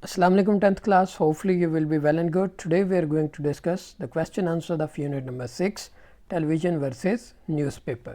Assalamu alaikum 10th class. Hopefully you will be well and good. Today we are going to discuss the question answer of unit number 6, television versus newspaper.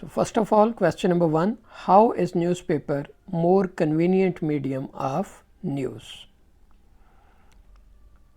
So first of all, question number 1, how is newspaper more convenient medium of news?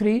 3,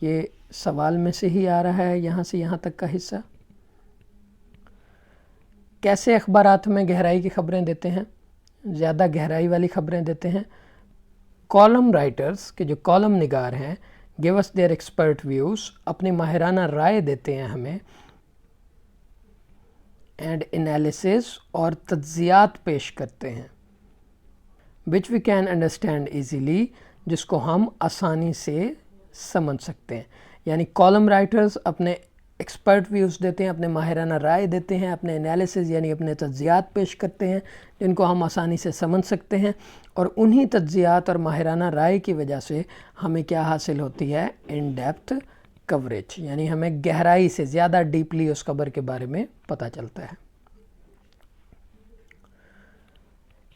یہ سوال میں سے ہی آ رہا ہے یہاں سے یہاں تک کا حصہ. کیسے اخبارات میں گہرائی کی خبریں دیتے ہیں؟ زیادہ گہرائی والی خبریں دیتے ہیں. کالم رائٹرز کے جو کالم نگار ہیں give us their expert views، اپنی ماہرانہ رائے دیتے ہیں ہمیں، اینڈ انالیسز اور تجزیات پیش کرتے ہیں، which we can understand easily، جس کو ہم آسانی سے سمجھ سکتے ہیں. یعنی کالم رائٹرز اپنے ایکسپرٹ ویوز دیتے ہیں، اپنے ماہرانہ رائے دیتے ہیں، اپنے انالیسز یعنی اپنے تجزیات پیش کرتے ہیں جن کو ہم آسانی سے سمجھ سکتے ہیں، اور انہی تجزیات اور ماہرانہ رائے کی وجہ سے ہمیں کیا حاصل ہوتی ہے؟ ان ڈیپتھ کوریج، یعنی ہمیں گہرائی سے زیادہ ڈیپلی اس خبر کے بارے میں پتہ چلتا ہے.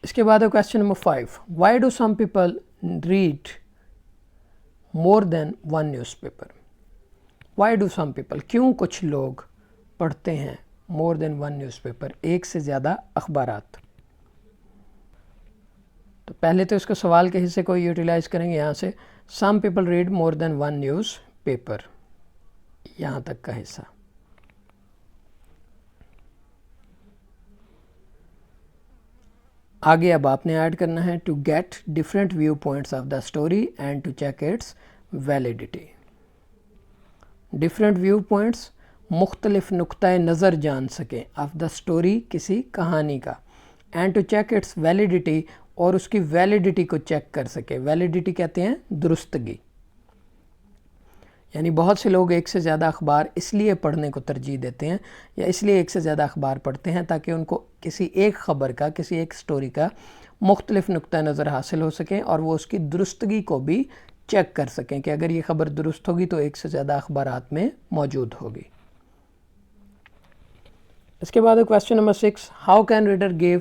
اس کے بعد question number 5، why do some people read more than one news paper? Why do some people, کیوں کچھ لوگ پڑھتے ہیں more than one news paper, ایک سے زیادہ اخبارات؟ تو پہلے تو اس کو سوال کے حصے کو یوٹیلائز کریں گے یہاں سے، سم people read more than one news paper, یہاں تک کا حصہ. آگے اب آپ نے ایڈ کرنا ہے to get different view points of the story and to check its validity. Different view points, مختلف نقطۂ نظر جان سکیں آف دا اسٹوری، کسی کہانی کا، and to check its validity, اور اس کی ویلیڈیٹی کو چیک کر سکے. ویلیڈیٹی کہتے ہیں درستگی. یعنی بہت سے لوگ ایک سے زیادہ اخبار اس لیے پڑھنے کو ترجیح دیتے ہیں یا اس لیے ایک سے زیادہ اخبار پڑھتے ہیں تاکہ ان کو کسی ایک خبر کا، کسی ایک سٹوری کا مختلف نقطہ نظر حاصل ہو سکیں اور وہ اس کی درستگی کو بھی چیک کر سکیں کہ اگر یہ خبر درست ہوگی تو ایک سے زیادہ اخبارات میں موجود ہوگی. اس کے بعد question number 6، how can reader give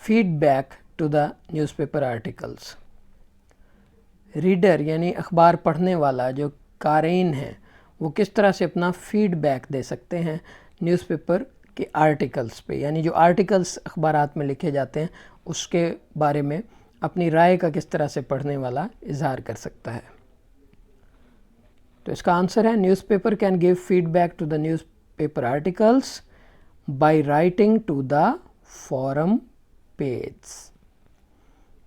feedback to the news paper articles? Reader یعنی اخبار پڑھنے والا، جو قارئین ہیں، وہ کس طرح سے اپنا فیڈ بیک دے سکتے ہیں نیوز پیپر کے آرٹیکلس پہ، یعنی جو آرٹیکلس اخبارات میں لکھے جاتے ہیں اس کے بارے میں اپنی رائے کا کس طرح سے پڑھنے والا اظہار کر سکتا ہے. تو اس کا آنسر ہے news paper can give feedback to the news paper articles by writing to the forum page.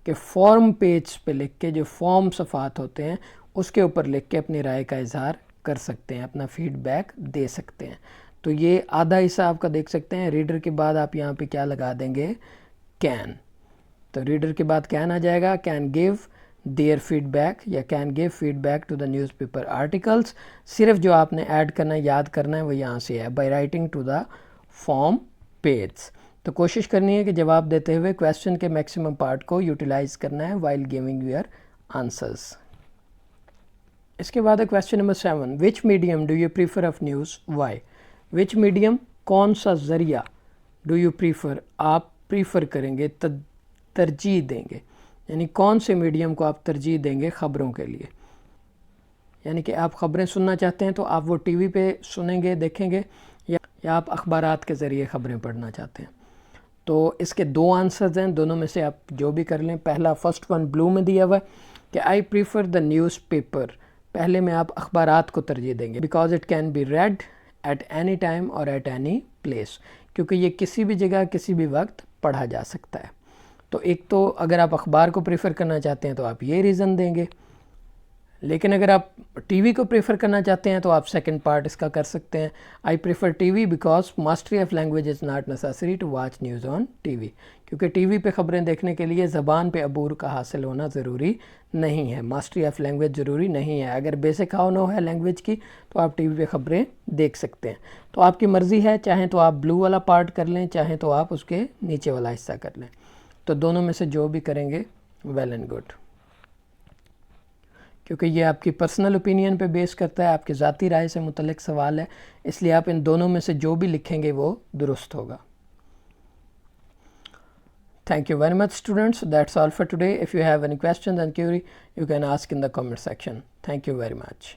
کہ فورم پیج پہ لکھ کے، جو فارم صفحات ہوتے ہیں اس کے اوپر لکھ کے اپنی رائے کا اظہار کر سکتے ہیں، اپنا فیڈ بیک دے سکتے ہیں. تو یہ آدھا حصہ آپ کا دیکھ سکتے ہیں. ریڈر کے بعد آپ یہاں پہ کیا لگا دیں گے؟ کین. تو ریڈر کے بعد کین آ جائے گا، can give their feedback یا can give feedback to the news paper articles. صرف جو آپ نے ایڈ کرنا ہے، یاد کرنا ہے، وہ یہاں سے ہے by writing to the form page. تو کوشش کرنی ہے کہ جواب دیتے ہوئے کویسچن کے میکسیمم پارٹ کو یوٹیلائز کرنا ہے وائل گیونگ یور آنسرز. اس کے بعد ہے question number 7، which medium do you prefer of news, why? Which medium, کون سا ذریعہ، ڈو یو پریفر، آپ پریفر کریں گے، ترجیح دیں گے، یعنی کون سے میڈیم کو آپ ترجیح دیں گے خبروں کے لیے؟ یعنی کہ آپ خبریں سننا چاہتے ہیں تو آپ وہ ٹی وی پہ سنیں گے، دیکھیں گے، یا آپ اخبارات کے ذریعے خبریں پڑھنا چاہتے ہیں؟ تو اس کے دو آنسرز ہیں، دونوں میں سے آپ جو بھی کر لیں. پہلا فرسٹ ون بلو میں دیا ہوا ہے کہ I prefer the news paper. پہلے میں آپ اخبارات کو ترجیح دیں گے because it can be read at any time اور ایٹ اینی پلیس، کیونکہ یہ کسی بھی جگہ کسی بھی وقت پڑھا جا سکتا ہے. تو ایک تو اگر آپ اخبار کو پریفر کرنا چاہتے ہیں تو آپ یہ ریزن دیں گے، لیکن اگر آپ ٹی وی کو پریفر کرنا چاہتے ہیں تو آپ سیکنڈ پارٹ اس کا کر سکتے ہیں، I prefer T V because mastery of language is not necessary to watch news on T V. کیونکہ ٹی وی پہ خبریں دیکھنے کے لیے زبان پہ عبور کا حاصل ہونا ضروری نہیں ہے، ماسٹری آف لینگویج ضروری نہیں ہے. اگر بیسک ہاؤ نو ہے لینگویج کی تو آپ ٹی وی پہ خبریں دیکھ سکتے ہیں. تو آپ کی مرضی ہے، چاہیں تو آپ بلو والا پارٹ کر لیں، چاہیں تو آپ اس کے نیچے والا حصہ کر لیں. تو دونوں میں سے جو بھی کریں گے ویل اینڈ گڈ، کیونکہ یہ آپ کی پرسنل اوپینین پہ بیس کرتا ہے، آپ کی ذاتی رائے سے متعلق سوال ہے، اس لیے آپ ان دونوں میں سے جو بھی لکھیں گے وہ درست ہوگا. Thank you very much students. That's all for today. If you have any questions and query, you can ask in the comment section. Thank you very much.